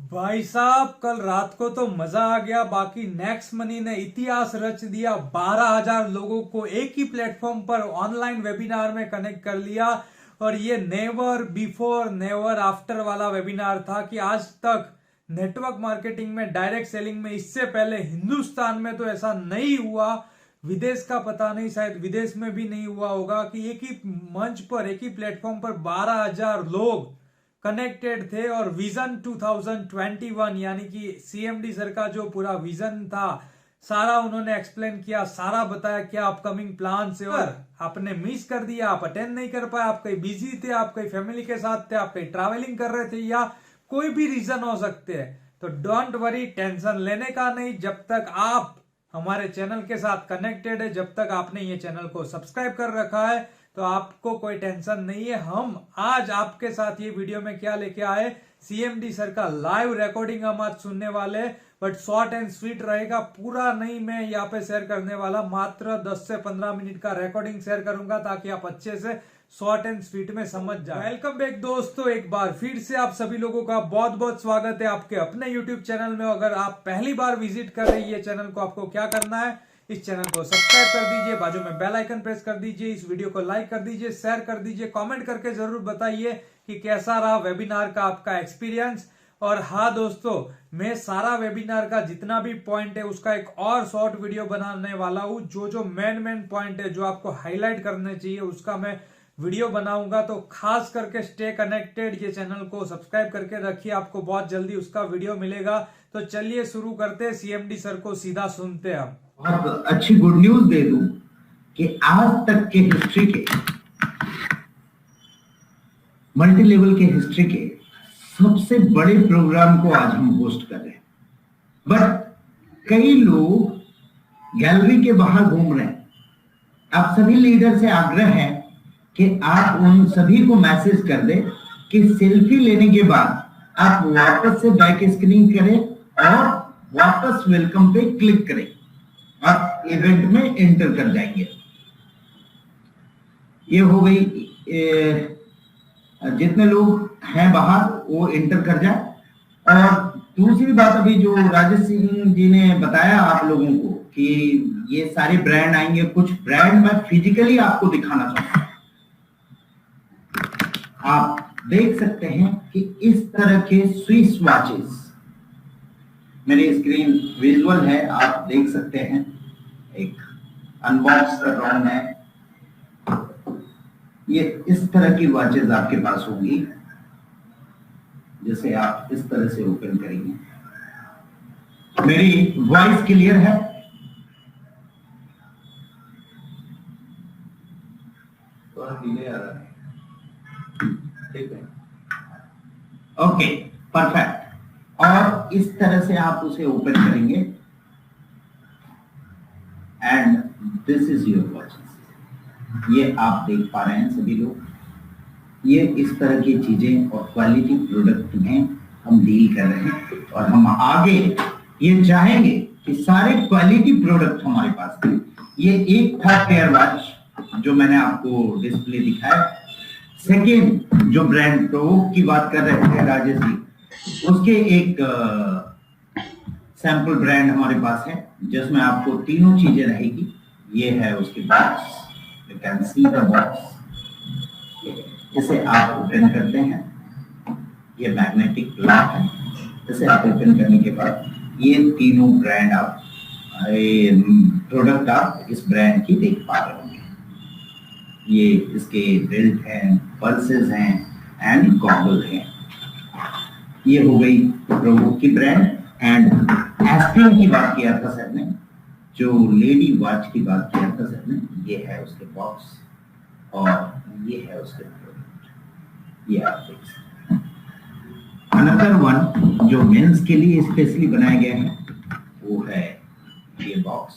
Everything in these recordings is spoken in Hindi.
भाई साहब कल रात को तो मजा आ गया। बाकी नेक्स्ट मनी ने इतिहास रच दिया। 12,000 लोगों को एक ही प्लेटफॉर्म पर ऑनलाइन वेबिनार में कनेक्ट कर लिया। और ये नेवर बिफोर नेवर आफ्टर वाला वेबिनार था कि आज तक नेटवर्क मार्केटिंग में, डायरेक्ट सेलिंग में इससे पहले हिंदुस्तान में तो ऐसा नहीं हुआ। विदेश का पता नहीं, शायद विदेश में भी नहीं हुआ होगा कि एक ही मंच पर, एक ही प्लेटफॉर्म पर 12,000 लोग कनेक्टेड थे। और विजन 2021 यानी कि सीएमडी सर का जो पूरा विजन था सारा उन्होंने एक्सप्लेन किया, सारा बताया क्या अपकमिंग प्लान से। और आपने मिस कर दिया, आप अटेंड नहीं कर पाए, आप कहीं बिजी थे, आप कहीं फैमिली के साथ थे, आप कहीं ट्रैवलिंग कर रहे थे, या कोई भी रीजन हो सकते हैं, तो डोंट वरी, टेंशन लेने का नहीं। जब तक आप हमारे चैनल के साथ कनेक्टेड है, जब तक आपने ये चैनल को सब्सक्राइब कर रखा है, तो आपको कोई टेंशन नहीं है। हम आज आपके साथ ये वीडियो में क्या लेके आए, सीएमडी सर का लाइव रिकॉर्डिंग हम आज सुनने वाले, बट शॉर्ट एंड स्वीट रहेगा, पूरा नहीं मैं यहाँ पे शेयर करने वाला। मात्र 10 से 15 मिनट का रिकॉर्डिंग शेयर करूंगा ताकि आप अच्छे से शॉर्ट एंड स्वीट में समझ जाए। वेलकम बैक दोस्तों, एक बार फिर से आप सभी लोगों का बहुत बहुत स्वागत है आपके अपने यूट्यूब चैनल में। अगर आप पहली बार विजिट कर रहे हैं ये चैनल को, आपको क्या करना है, इस चैनल को सब्सक्राइब कर दीजिए, बाजू में बेल आइकन प्रेस कर दीजिए, इस वीडियो को लाइक कर दीजिए, शेयर कर दीजिए, कमेंट करके जरूर बताइए कि कैसा रहा वेबिनार का आपका एक्सपीरियंस। और हाँ दोस्तों, मैं सारा वेबिनार का जितना भी पॉइंट है उसका एक और शॉर्ट वीडियो बनाने वाला हूँ। जो मेन पॉइंट है, जो आपको हाईलाइट करने चाहिए, उसका मैं वीडियो बनाऊंगा। तो खास करके स्टे कनेक्टेड, ये चैनल को सब्सक्राइब करके रखिए, आपको बहुत जल्दी उसका वीडियो मिलेगा। तो चलिए शुरू करते हैं, सीएमडी सर को सीधा सुनते हैं हम। बहुत अच्छी गुड न्यूज दे दूं कि आज तक के हिस्ट्री के, मल्टी लेवल के हिस्ट्री के सबसे बड़े प्रोग्राम को आज हम होस्ट कर रहे हैं। बट कई लोग गैलरी के बाहर घूम रहे हैं। आप सभी लीडर से आग्रह है कि आप उन सभी को मैसेज कर दें कि सेल्फी लेने के बाद आप वापस से बैक स्क्रीनिंग करें और वापस वेलकम पे क्लिक करें, आप इवेंट में एंटर कर जाएंगे। ये हो गई, जितने लोग हैं बाहर वो एंटर कर जाए। और दूसरी बात, अभी जो राजेश सिंह जी ने बताया आप लोगों को कि ये सारे ब्रांड आएंगे, कुछ ब्रांड मैं फिजिकली आपको दिखाना चाहता हूं। आप देख सकते हैं कि इस तरह के स्विस वॉचेस, मेरी स्क्रीन विजुअल है, आप देख सकते हैं, एक अनबॉक्स कर रहा हूं मैं। ये इस तरह की वॉचेस आपके पास होंगी, जिसे आप इस तरह से ओपन करेंगे। मेरी वॉइस क्लियर है? थोड़ा डिले आ रहा है, ठीक है, ओके, परफेक्ट। और इस तरह से आप उसे ओपन करेंगे and this is your watches. ये आप देख पा रहे हैं सभी लोग, ये इस तरह की चीजें और क्वालिटी प्रोडक्ट में हम डील कर रहे हैं। और हम आगे ये चाहेंगे कि सारे क्वालिटी प्रोडक्ट हमारे पास थे। ये एक था पेयर वॉच जो मैंने आपको डिस्प्ले दिखाया। सेकेंड, जो ब्रांड प्रो की बात कर रहे थे राजेश जी, उसके एक सैंपल ब्रांड हमारे पास है जिसमें आपको तीनों चीजें रहेगी। ये है उसकी box, you can see the box. इसे आप ओपन करते हैं, ये मैग्नेटिक लॉक है। इसे आप ओपन करने के बाद ये तीनों ब्रांड आप, प्रोडक्ट आप इस ब्रांड की देख पा रहे होंगे। ये इसके बेल्ट हैं, पर्सेस हैं एंड गॉगल हैं। ये हो गई प्रो की ब्रांड। एंड एस्पिन की बात किया था सर ने, जो लेडी वॉच की बात किया था सर ने, ये है उसके बॉक्स और ये है उसके प्रोडक्ट। ये आप देख सकते हैं। अनदर वन जो मेंस के लिए स्पेशली बनाया गया है वो है ये बॉक्स।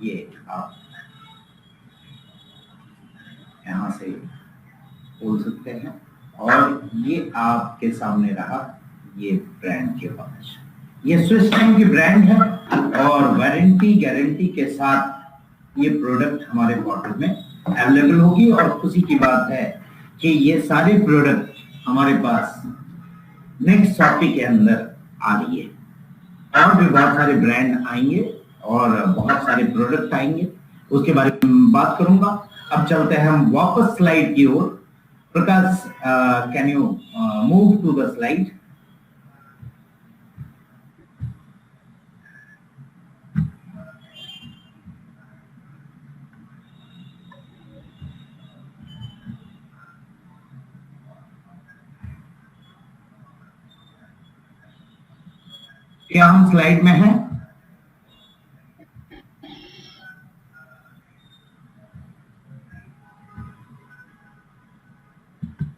ये आप यहां से खोल सकते हैं और ये आपके सामने रहा ये ब्रांड के वॉच। ये स्विस टाइम की ब्रांड है और वारंटी गारंटी के साथ ये प्रोडक्ट हमारे पोर्टल में अवेलेबल होगी। और खुशी की बात है कि ये सारे प्रोडक्ट हमारे पास नेक्स्ट टॉपिक के अंदर आ रही है। और भी बहुत सारे ब्रांड आएंगे और बहुत सारे प्रोडक्ट आएंगे, उसके बारे में बात करूंगा। अब चलते हैं हम वापस स्लाइड की ओर। Prakash, can you move to the slide? क्या हम स्लाइड में हैं?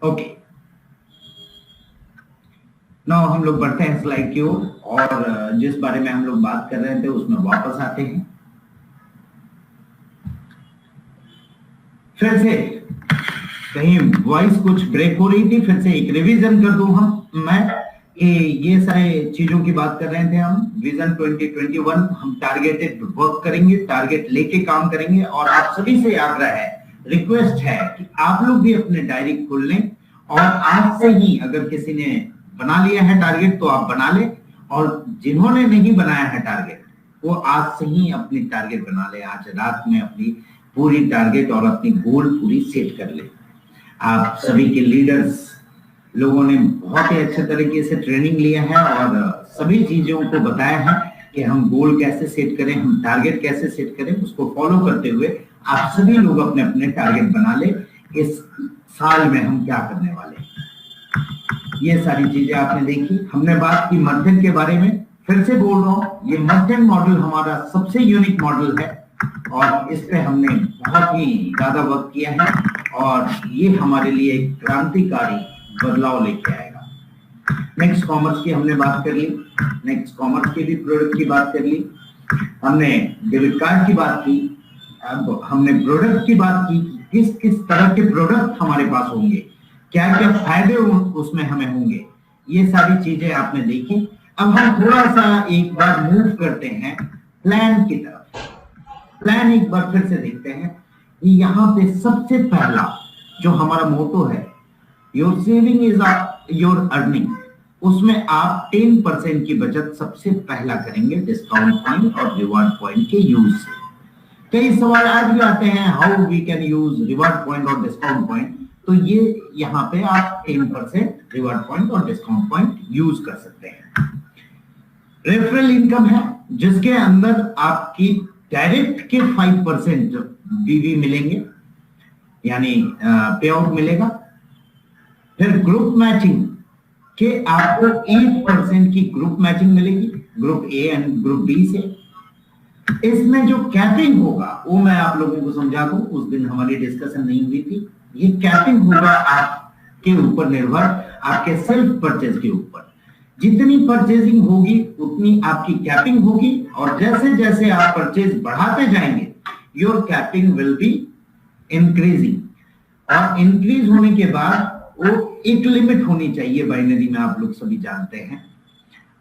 ओके, नाउ हम लोग बढ़ते हैं स्लाइड की ओर और जिस बारे में हम लोग बात कर रहे थे उसमें वापस आते हैं। फिर से कहीं वॉइस कुछ ब्रेक हो रही थी, फिर से एक रिवीजन कर दूं मैं कि ये सारे चीजों की बात कर रहे थे हम। विजन 2021 हम टारगेटेड वर्क करेंगे, टारगेट लेके काम करेंगे। और आप सभी से आग्रह है, रिक्वेस्ट है कि आप लोग भी अपने डायरी खोल लें और आज से ही अगर किसी ने बना लिया है टारगेट तो आप बना लें, और जिन्होंने नहीं बनाया है टारगेट वो आज से ही अपनी टारगेट बना ले। आज रात में अपनी पूरी टारगेट और अपनी गोल पूरी सेट कर ले। आप सभी के लीडर्स लोगों ने बहुत ही अच्छे तरीके से ट्रेनिंग लिया है और सभी चीजों को बताया है कि हम गोल कैसे सेट करें, हम टारगेट कैसे सेट करें। उसको फॉलो करते हुए आप सभी लोग अपने अपने टारगेट बना ले। इस साल में हम क्या करने वाले हैं, ये सारी चीजें आपने देखी। हमने बात की मध्यम के बारे में, फिर से बोल रहा हूं, ये मध्यम मॉडल हमारा सबसे यूनिक मॉडल है और इस पे हमने बहुत ही ज्यादा वर्क किया है और ये हमारे लिए एक क्रांतिकारी बदलाव लेके आएगा। नेक्स्ट कॉमर्स की हमने बात कर ली, नेक्स्ट कॉमर्स के भी प्रोडक्ट की बात कर ली, हमने डेबिट कार्ड की बात की, अब हमने प्रोडक्ट की बात की, किस किस तरह के प्रोडक्ट हमारे पास होंगे, क्या क्या फायदे उसमें हमें होंगे, ये सारी चीजें आपने देखी। अब हम थोड़ा सा एक बार मूव करते हैं प्लान की तरफ। प्लान एक बार फिर से देखते हैं कि यहाँ पे सबसे पहला जो हमारा मोटो है, your saving is your earning, उसमें आप 10% की बचत सबसे पहला करेंगे डिस्काउंट पॉइंट और रिवार्ड पॉइंट के यूज से। कई सवाल आज भी आते हैं, how we can use reward point और डिस्काउंट पॉइंट, तो ये यहाँ पे आप 10% रिवार्ड पॉइंट और डिस्काउंट पॉइंट यूज कर सकते हैं। रेफरल इनकम है जिसके अंदर आपकी डायरेक्ट के 5% बीवी मिलेंगे, यानी पे आउट मिलेगा। फिर ग्रुप मैचिंग के आपको 8% की ग्रुप मैचिंग मिलेगी, group A and group B से। इसमें जो कैपिंग होगा वो मैं आप लोगों को समझा दूं, उस दिन हमारी डिस्कशन नहीं हुई थी। ये कैपिंग होगा आपके ऊपर निर्भर, आपके सेल्फ परचेज के ऊपर। जितनी परचेजिंग होगी उतनी आपकी कैपिंग होगी और जैसे जैसे आप परचेज बढ़ाते जाएंगे your capping will be increasing. और इंक्रीज होने के बाद वो एक लिमिट होनी चाहिए, बाइनरी में आप लोग सभी जानते हैं,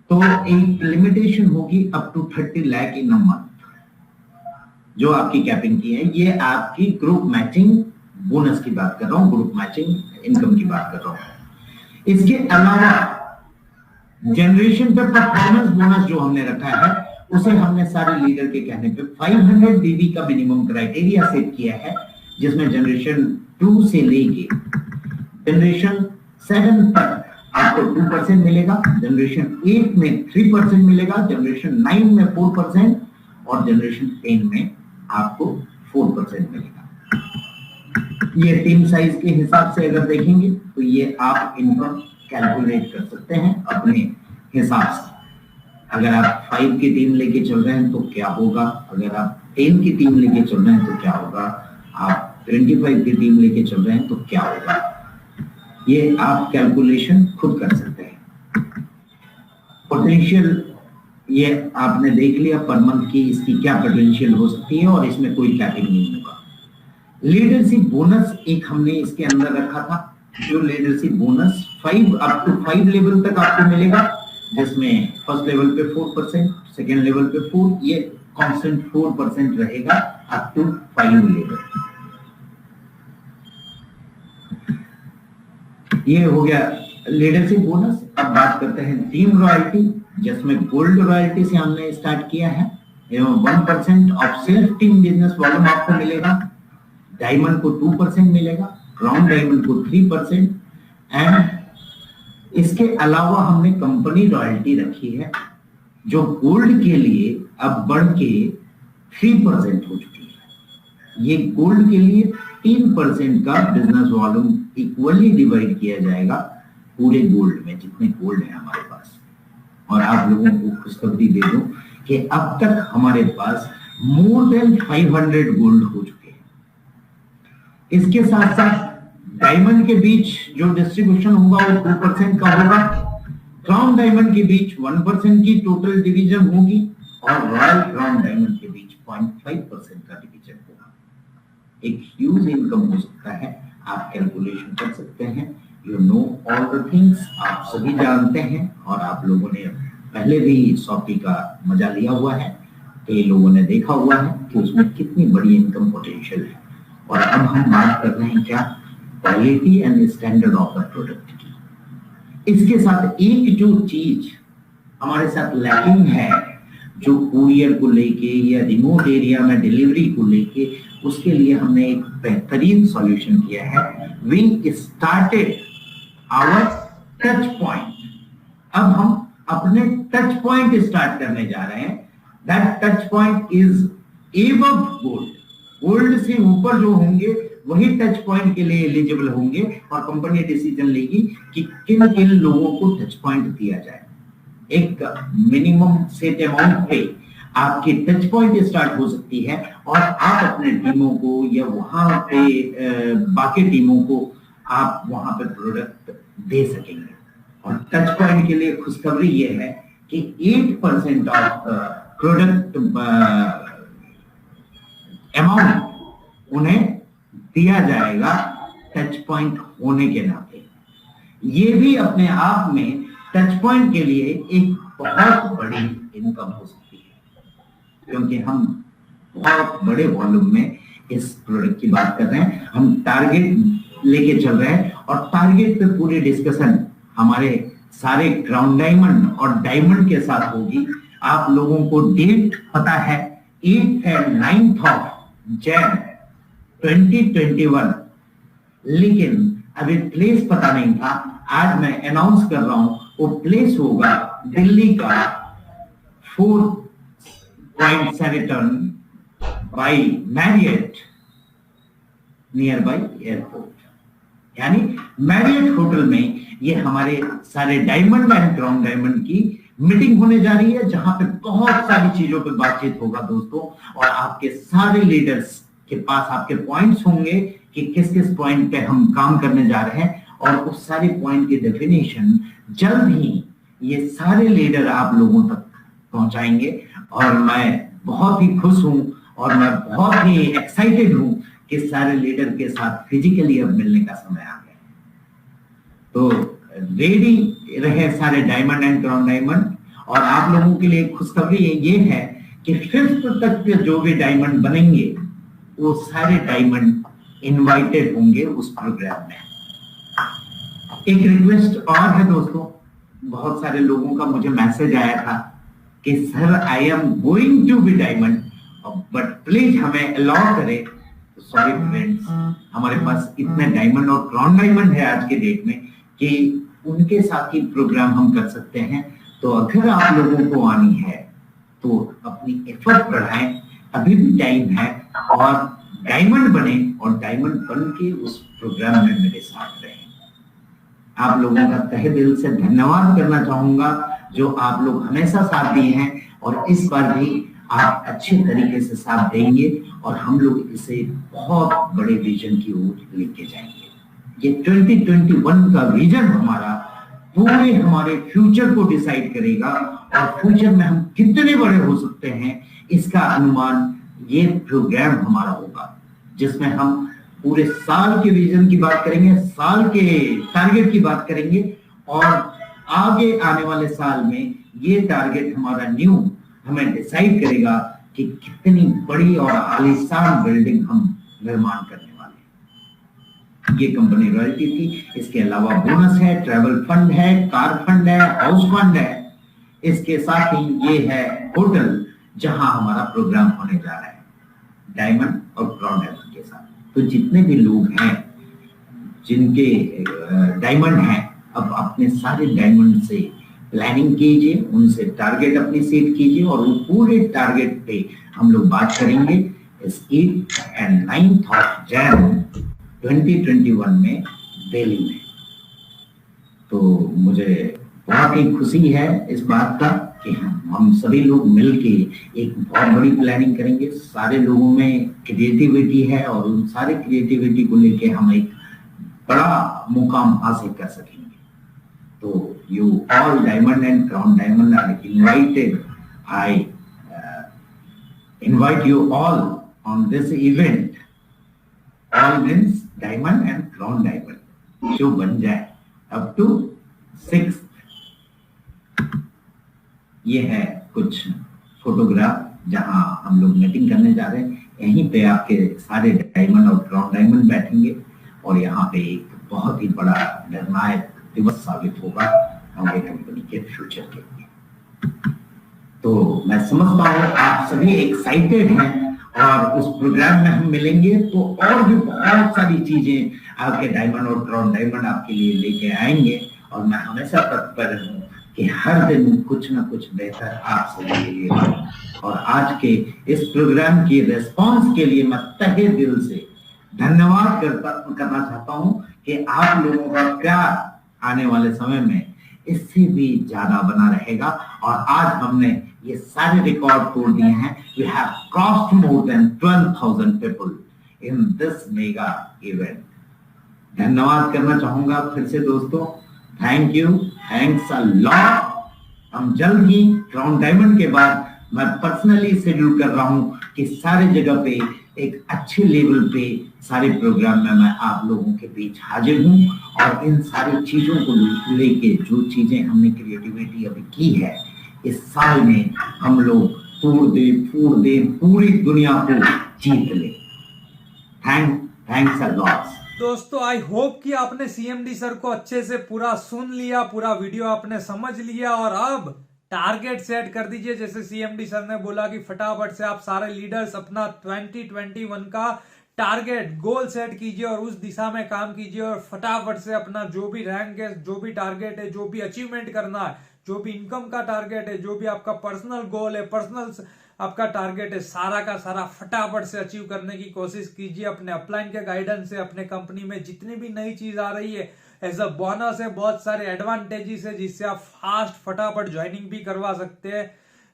तो एक लिमिटेशन होगी up to 30 lakh in a month जो आपकी कैपिंग की है। ये आपकी ग्रुप मैचिंग बोनस की बात कर रहा हूं, ग्रुप मैचिंग इनकम की बात कर रहा हूं। इसके अलावा जनरेशन पे परफॉर्मेंस बोनस जो हमने रखा है उसे हमने सारे लीडर के कहने पे 500 डीबी का मिनिमम क्राइटेरिया सेट किया है, जिसमें जनरेशन 2 से लेके जनरेशन 7 तक आपको 2% मिलेगा, जनरेशन 8 में 3% मिलेगा, जनरेशन 9 में 4% और जनरेशन 10 में आपको 4% मिलेगा। ये टीम साइज के हिसाब से अगर देखेंगे तो ये आप इनकम कैलकुलेट कर सकते हैं अपने हिसाब से। अगर आप 5 की टीम लेके चल रहे हैं तो क्या होगा, अगर आप 10 की टीम लेके चल रहे हैं तो क्या होगा, आप 25 की टीम लेके चल रहे हैं तो क्या होगा, ये आप कैलकुलेशन खुद कर सकते हैं। पोटेंशियल ये आपने देख लिया पर मंथ की इसकी क्या पोटेंशियल हो सकती है और इसमें कोई कैपिंग नहीं होगा। लीडरशिप बोनस एक हमने इसके अंदर रखा था, जो leadership bonus 5 up to 5 level तक आपको मिलेगा, जिसमें फर्स्ट लेवल पे 4%, सेकेंड लेवल पे 4, ये कांस्टेंट 4% रहेगा अप टू 5 लेवल। ये हो गया लीडरशिप बोनस। अब बात करते हैं टीम रॉयल्टी, जिसमें गोल्ड रॉयल्टी से हमने स्टार्ट किया है। 1% of self team business volume आपको मिलेगा। डायमंड को 2% मिलेगा, क्राउन डायमंड को 3%, एंड इसके अलावा हमने कंपनी रॉयल्टी रखी है जो गोल्ड के लिए अब बढ़ के 3% हो चुकी है। ये गोल्ड के लिए 3% का बिजनेस वॉल्यूम इक्वली डिवाइड किया जाएगा पूरे गोल्ड में, जितने गोल्ड है हमारे पास। और आप लोगों को खुशखबरी दे दूं कि अब तक हमारे पास मोर देन 500 गोल्ड हो चुके हैं। इसके साथ साथ डायमंड के बीच जो डिस्ट्रीब्यूशन होगा वो 2% का होगा, क्राउन डायमंड के बीच 1% की टोटल डिवीजन होगी, और रॉयल क्राउन डायमंड के बीच 0.5% का डिवीजन होगा। एक ह्यूज इनकम हो सकता है, आप कैलकुलेशन कर सकते हैं। You know all the things, आप सभी जानते हैं, और आप लोगों ने पहले भी शॉपी का मजा लिया हुआ है, कई लोगों ने देखा हुआ है कि उसमें कितनी बड़ी इनकम पोटेंशियल है। और अब हम बात कर रहे हैं क्या, quality and standard of the product की। इसके साथ एक जो चीज हमारे साथ लैकिंग है, जो कुरियर को लेके या रिमोट एरिया में डिलीवरी को लेके, उसके लिए हमने एक बेहतरीन सॉल्यूशन किया है। We started our touch point. अब हम अपने टच पॉइंट स्टार्ट करने जा रहे हैं। That touch point is above gold. Gold से ऊपर जो होंगे वही टच पॉइंट के लिए एलिजिबल होंगे, और कंपनी डिसीजन लेगी कि किन किन लोगों को टच पॉइंट दिया जाए। एक मिनिमम सेट अमाउंट पे आपकी टच पॉइंट स्टार्ट हो सकती है, और आप अपने टीमों को या वहां पे बाकी टीमों को आप वहां पे प्रोडक्ट दे सकेंगे। और टच पॉइंट के लिए खुशखबरी ये है कि 8% ऑफ प्रोडक्ट अमाउंट उन्हें दिया जाएगा टच पॉइंट होने के नाते। ये भी अपने आप में टच पॉइंट के लिए एक बहुत बड़ी इनकम हो सकती है, क्योंकि हम बहुत बड़े वॉल्यूम में इस प्रोडक्ट की बात कर रहे हैं। हम टारगेट लेके चल रहे हैं, और टारगेट पे पूरी डिस्कशन हमारे सारे क्राउन डायमंड और डायमंड के साथ होगी। आप लोगों को डेट पता है, 8 एंड 9 ऑफ जैन 2021, लेकिन अभी प्लेस पता नहीं था। आज मैं अनाउंस कर रहा हूं, वो प्लेस होगा दिल्ली का 4 point Sheraton by Marriott nearby airport. यानी मैरियट होटल में ये हमारे सारे डायमंड एंड क्राउन डायमंड की मीटिंग होने जा रही है, जहां पे बहुत सारी चीजों पे बातचीत होगा दोस्तों। और आपके सारे लीडर्स के पास आपके पॉइंट्स होंगे कि किस किस पॉइंट पे हम काम करने जा रहे हैं, और उस सारे पॉइंट की डेफिनेशन जल्द ही ये सारे लीडर आप लोगों तक पहुंचाएंगे। और मैं बहुत ही खुश हूं, और मैं बहुत ही एक्साइटेड हूं कि सारे लीडर के साथ फिजिकली अब मिलने का समय आ गया। तो रेडी रहे सारे डायमंड एंड क्राउन डायमंड। और आप लोगों के लिए खुशखबरी ये है कि 5th तक के जो भी डायमंड बनेंगे वो सारे डायमंड इनवाइटेड होंगे उस प्रोग्राम में। एक रिक्वेस्ट और है दोस्तों, बहुत सारे लोगों का मुझे मैसेज आया था कि sir I am going to be diamond, but please हमें अलाउ करें। सॉरी फ्रेंड्स, हमारे पास इतने डायमंड और क्राउन डायमंड है आज के डेट में कि उनके साथ ही प्रोग्राम हम कर सकते हैं। तो अगर आप लोगों को आनी है तो अपनी एफर्ट बढ़ाएं, अभी भी टाइम है, और डायमंड बने, और डायमंड बन के उस प्रोग्राम में मेरे साथ रहें। आप लोगों का तहे दिल से धन्यवाद करना चाहूंगा, जो आप लोग हमेशा साथ दिए हैं, और इस बार भी आप अच्छे तरीके से साथ देंगे, और हम लोग इसे बहुत बड़े विजन की ओर लेके जाएंगे। ये 2021 का विजन हमारा पूरे हमारे फ्यूचर को डिसाइड करेगा, और फ्यूचर में हम कितने बड़े हो सकते हैं इसका अनुमान ये प्रोग्राम हमारा होगा, जिसमें हम पूरे साल के विजन की बात करेंगे, साल के टारगेट की बात करेंगे, और आगे आने वाले साल में ये टारगेट हमारा न्यू हमें डिसाइड करेगा कि कितनी बड़ी और आलीशान बिल्डिंग हम निर्माण करने वाले हैं। ये कंपनी रॉयल्टी थी। इसके अलावा बोनस है, ट्रैवल फंड है, कार फंड है, हाउस फंड है। इसके साथ ही ये है होटल जहां हमारा प्रोग्राम होने जा रहा है डायमंड और क्राउन डायमंड के साथ। तो जितने भी लोग हैं जिनके डायमंड हैं, अब अपने सारे डायमंड से प्लानिंग कीजिए, उनसे टारगेट अपनी सेट कीजिए और वो पूरे टारगेट पे हम लोग बात करेंगे इस 8 and 9th of Jan 2021 में दिल्ली में। तो मुझे बहुत ही खुशी है इस बात का कि हम सभी लोग मिलके एक बहुत बड़ी प्लानिंग करेंगे। सारे लोगों में क्रिएटिविटी है और उन सारे क्रिएटिविटी को लेके हम एक बड़ा मुकाम हासिल कर सकेंगे। तो you all diamond and crown diamond are invited. I invite you all on this event. All means diamond and crown diamond. जो बन जाए up to 6th। ये है कुछ फोटोग्राफ जहां हम लोग मीटिंग करने जा रहे हैं। यहीं पे आपके सारे डायमंड और क्राउन डायमंड बैठेंगे और यहाँ पे एक बहुत ही बड़ा निर्णायक दिवस साबित होगा हमारी कंपनी के फ्यूचर के लिए। तो मैं समझता हूँ आप सभी एक्साइटेड हैं और उस प्रोग्राम में हम मिलेंगे तो और भी बहुत सारी चीजें आपके डायमंड और क्राउन डायमंड आपके लिए लेके आएंगे। और मैं हमेशा तत्पर हूँ कि हर दिन कुछ ना कुछ बेहतर आप सभी के लिए और आज के इस प्रोग्राम की रिस्पांस के लिए मैं तहे दिल से धन्यवाद करना चाहता हूँ कि आप लोगों का प्यार आने वाले समय में इससे भी ज्यादा बना रहेगा। और आज हमने ये सारे रिकॉर्ड तोड़ दिए हैं। We have crossed more than 12,000 people in this mega event. धन्यवाद करना चाहूंगा फिर से दोस्तों। Thank you, thanks a lot. हम जल्द ही क्राउन डायमंड के बाद मैं पर्सनली शेड्यूल कर रहा हूँ कि सारे जगह पे एक अच्छे लेवल पे सारे प्रोग्राम में मैं आप लोगों के बीच हाजिर हूँ और इन सारी चीजों को लेके जो चीजें हमने क्रिएटिविटी अभी की है इस साल में हम लोग तोड़ दे फोड़ दे पूरी दुनिया को जीत ले। Thanks a lot. दोस्तों आई होप कि आपने सीएमडी सर को अच्छे से पूरा सुन लिया, पूरा वीडियो आपने समझ लिया और अब टारगेट सेट कर दीजिए। जैसे सीएमडी सर ने बोला कि फटाफट से आप सारे लीडर्स अपना 2021 का टारगेट गोल सेट कीजिए और उस दिशा में काम कीजिए और फटाफट से अपना जो भी रैंक है, जो भी टारगेट है, जो भी अचीवमेंट करना है, जो भी इनकम का टारगेट है, जो भी आपका पर्सनल गोल है, पर्सनल आपका टारगेट है, सारा का सारा फटाफट से अचीव करने की कोशिश कीजिए। अपने अपलाइन के गाइडेंस से अपने कंपनी में जितनी भी नई चीज आ रही है एज अ बोनस है, बहुत सारे एडवांटेजेस है जिससे आप फास्ट फटाफट ज्वाइनिंग भी करवा सकते हैं।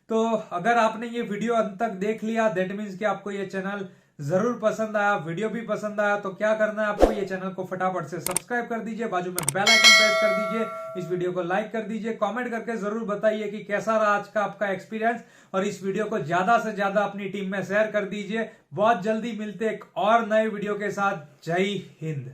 तो अगर आपने ये वीडियो अंत तक देख लिया दैट मीन्स कि आपको ये चैनल जरूर पसंद आया, वीडियो भी पसंद आया, तो क्या करना है आपको, ये चैनल को फटाफट से सब्सक्राइब कर दीजिए, बाजू में बेल आइकन प्रेस कर दीजिए, इस वीडियो को लाइक कर दीजिए, कमेंट करके जरूर बताइए कि कैसा रहा आज का आपका एक्सपीरियंस और इस वीडियो को ज्यादा से ज्यादा अपनी टीम में शेयर कर दीजिए। बहुत जल्दी मिलते एक और नए वीडियो के साथ। जय हिंद।